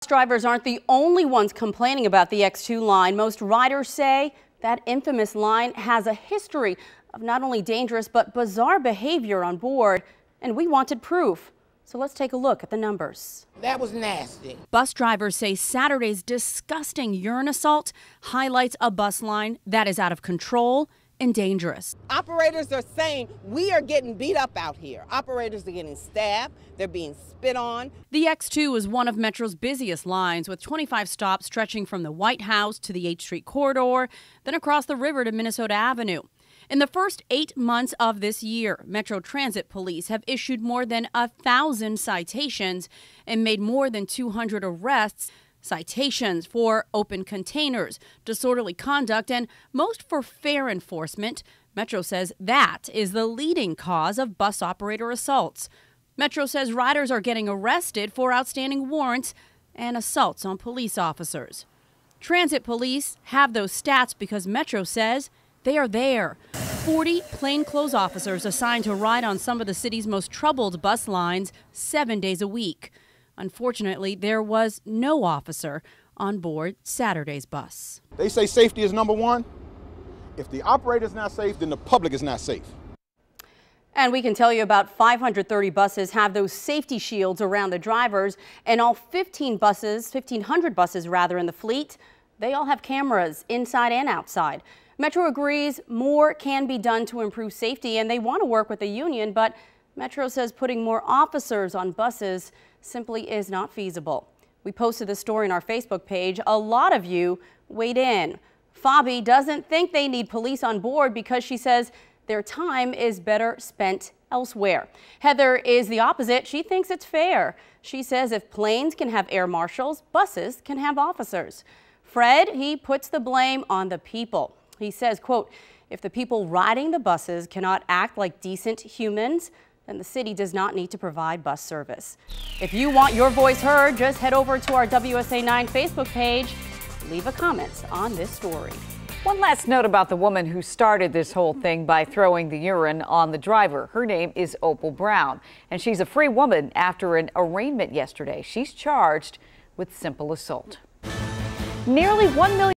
Drivers aren't the only ones complaining about the X2 line. Most riders say that infamous line has a history of not only dangerous but bizarre behavior on board, and we wanted proof. So let's take a look at the numbers. That was nasty. Bus drivers say Saturday's disgusting urine assault highlights a bus line that is out of control and dangerous. Operators are saying we are getting beat up out here. Operators are getting stabbed. They're being spit on. The X2 is one of Metro's busiest lines, with 25 stops stretching from the White House to the H Street corridor, then across the river to Minnesota Avenue. In the first 8 months of this year, Metro Transit Police have issued more than 1,000 citations and made more than 200 arrests. Citations for open containers, disorderly conduct, and most for fare enforcement. Metro says that is the leading cause of bus operator assaults. Metro says riders are getting arrested for outstanding warrants and assaults on police officers. Transit police have those stats because Metro says they are there. 40 plainclothes officers assigned to ride on some of the city's most troubled bus lines 7 days a week. Unfortunately, there was no officer on board Saturday's bus. They say safety is number one. If the operator is not safe, then the public is not safe. And we can tell you about 530 buses have those safety shields around the drivers, and all 1,500 buses rather in the fleet, they all have cameras inside and outside. Metro agrees more can be done to improve safety, and they want to work with the union, but Metro says putting more officers on buses simply is not feasible. We posted this story on our Facebook page. A lot of you weighed in. Fabi doesn't think they need police on board because she says their time is better spent elsewhere. Heather is the opposite. She thinks it's fair. She says if planes can have air marshals, buses can have officers. Fred, he puts the blame on the people. He says, quote, if the people riding the buses cannot act like decent humans, then the city does not need to provide bus service. If you want your voice heard, just head over to our WSA 9 Facebook page. Leave a comment on this story. One last note about the woman who started this whole thing by throwing the urine on the driver. Her name is Opal Brown, and she's a free woman after an arraignment yesterday. She's charged with simple assault. Nearly 1 million